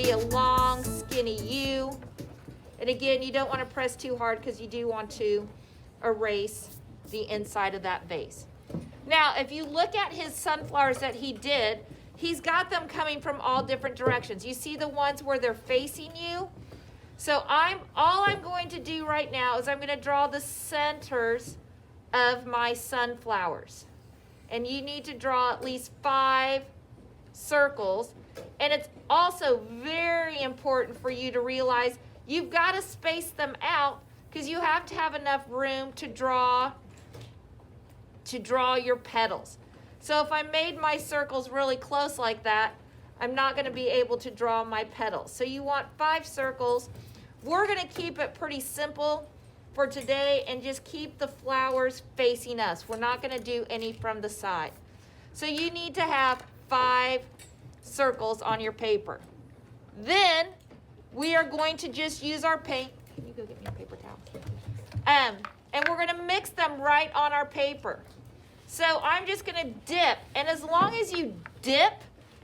be a long, skinny U. And again, you don't want to press too hard because you do want to erase the inside of that vase. Now, if you look at his sunflowers that he did, he's got them coming from all different directions. You see the ones where they're facing you? So all I'm going to do right now is I'm going to draw the centers of my sunflowers. And you need to draw at least 5 circles. And it's also very important for you to realize you've got to space them out because you have to have enough room to draw your petals. So if I made my circles really close like that, I'm not going to be able to draw my petals. So you want 5 circles. We're going to keep it pretty simple for today and just keep the flowers facing us. We're not going to do any from the side. So you need to have 5 circles on your paper. Then we are going to just use our paint. Can you go get me a paper towel? And we're going to mix them right on our paper. So I'm just going to dip. And as long as you dip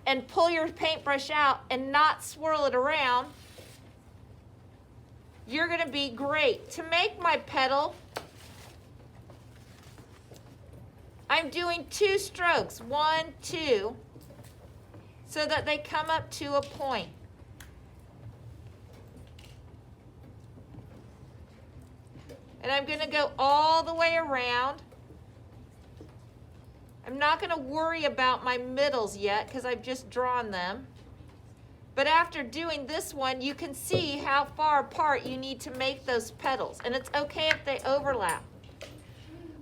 and pull your paintbrush out and not swirl it around, you're going to be great. To make my petal, I'm doing 2 strokes, 1, 2, so that they come up to a point. And I'm going to go all the way around. I'm not going to worry about my middles yet because I've just drawn them. But after doing this one, you can see how far apart you need to make those petals. And it's okay if they overlap.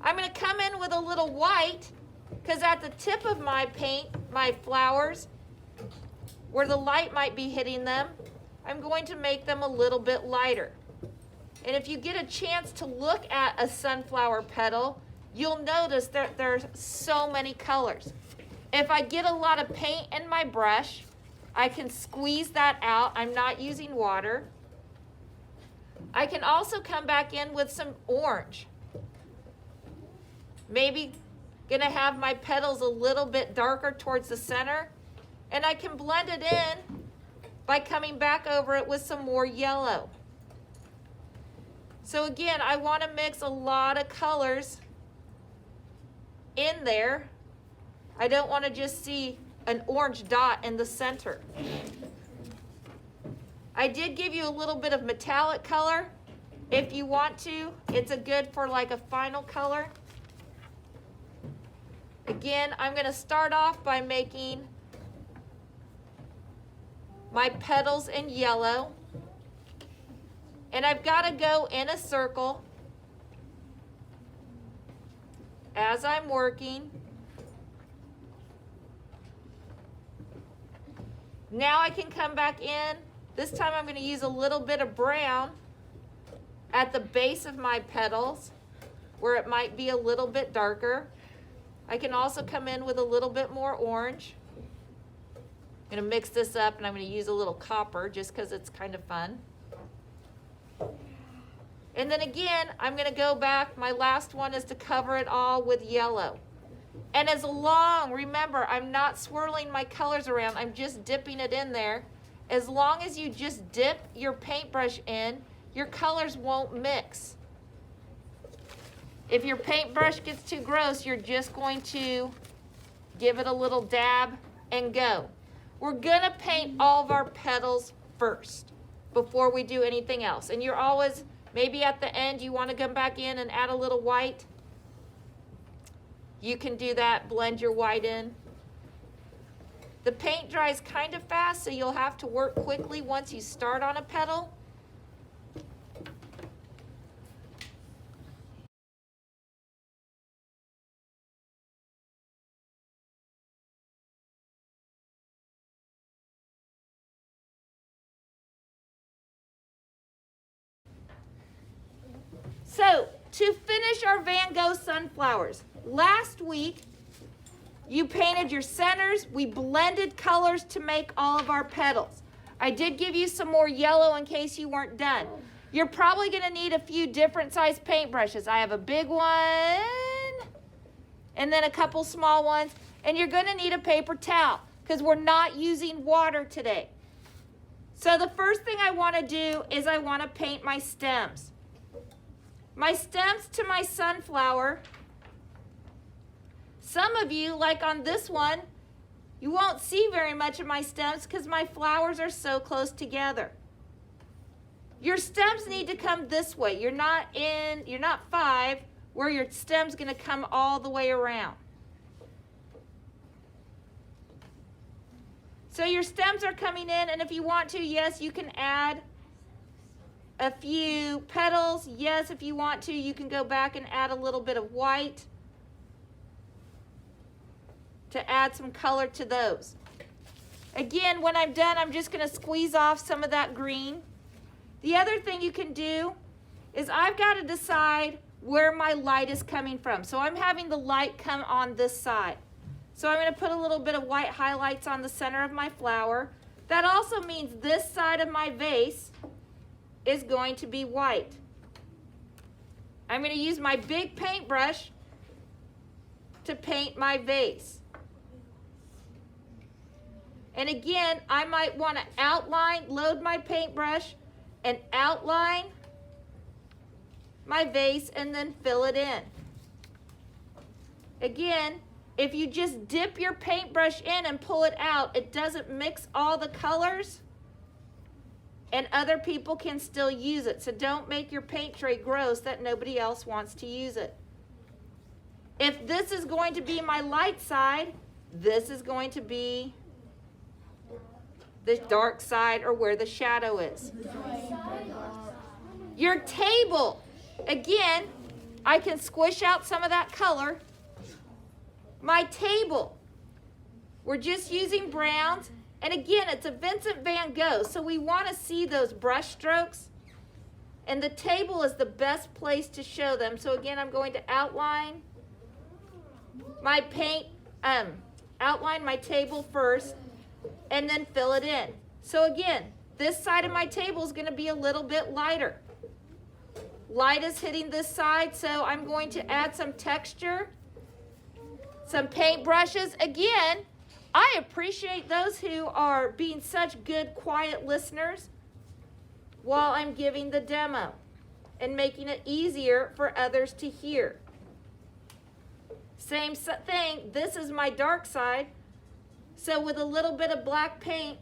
I'm going to come in with a little white because at the tip of my paint, my flowers, where the light might be hitting them, I'm going to make them a little bit lighter. And if you get a chance to look at a sunflower petal, you'll notice that there's so many colors. If I get a lot of paint in my brush, I can squeeze that out. I'm not using water. I can also come back in with some orange. Maybe gonna have my petals a little bit darker towards the center, and I can blend it in by coming back over it with some more yellow. So again, I want to mix a lot of colors in there. I don't want to just see an orange dot in the center. I did give you a little bit of metallic color. If you want to, it's a good for like a final color. Again, I'm going to start off by making my petals in yellow. And I've got to go in a circle as I'm working. Now I can come back in. This time I'm going to use a little bit of brown at the base of my petals where it might be a little bit darker. I can also come in with a little bit more orange. I'm going to mix this up and I'm going to use a little copper just because it's kind of fun. And then again, I'm going to go back. My last one is to cover it all with yellow. And as long, remember, I'm not swirling my colors around. I'm just dipping it in there. As long as you just dip your paintbrush in, your colors won't mix. If your paintbrush gets too gross, you're just going to give it a little dab and go. We're going to paint all of our petals first before we do anything else. And you're always, maybe at the end you want to come back in and add a little white. You can do that, blend your white in. The paint dries kind of fast, so you'll have to work quickly once you start on a petal. So, to finish our Van Gogh sunflowers, last week you painted your centers. We blended colors to make all of our petals. I did give you some more yellow in case you weren't done. You're probably going to need a few different size paintbrushes. I have a big one and then a couple small ones, and you're going to need a paper towel because we're not using water today. So the first thing I want to do is I want to paint my stems. My stems to my sunflower. Some of you, like on this one, you won't see very much of my stems because my flowers are so close together. Your stems need to come this way. You're not 5 where your stem's going to come all the way around. So your stems are coming in, and if you want to, yes, you can add a few petals. Yes, if you want to, you can go back and add a little bit of white to add some color to those. Again, when I'm done, I'm just going to squeeze off some of that green. The other thing you can do is I've got to decide where my light is coming from. So I'm having the light come on this side. So I'm going to put a little bit of white highlights on the center of my flower. That also means this side of my vase is going to be white. I'm going to use my big paintbrush to paint my vase. And again, I might want to load my paintbrush and outline my vase and then fill it in. Again, if you just dip your paintbrush in and pull it out, it doesn't mix all the colors and other people can still use it. So don't make your paint tray gross that nobody else wants to use it. If this is going to be my light side, this is going to be the dark side or where the shadow is. Your table, again, I can squish out some of that color. My table, we're just using browns. And again, it's a Vincent van Gogh, so we want to see those brush strokes. And the table is the best place to show them. So again, I'm going to outline my outline my table first, and then fill it in. So again, this side of my table is going to be a little bit lighter. Light is hitting this side, so I'm going to add some texture. Some paint brushes. Again, I appreciate those who are being such good, quiet listeners while I'm giving the demo and making it easier for others to hear. Same thing, this is my dark side. So with a little bit of black paint,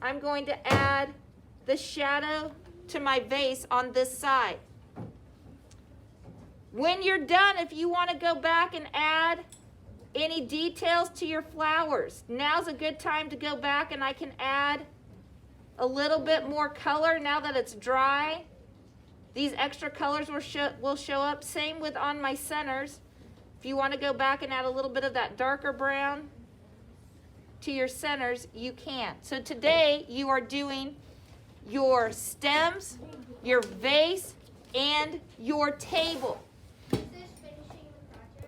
I'm going to add the shadow to my vase on this side. When you're done, if you want to go back and add any details to your flowers, now's a good time to go back and I can add a little bit more color now that it's dry. These extra colors will show up. Same with on my centers. If you want to go back and add a little bit of that darker brown to your centers, you can. So today you are doing your stems, your vase, and your table.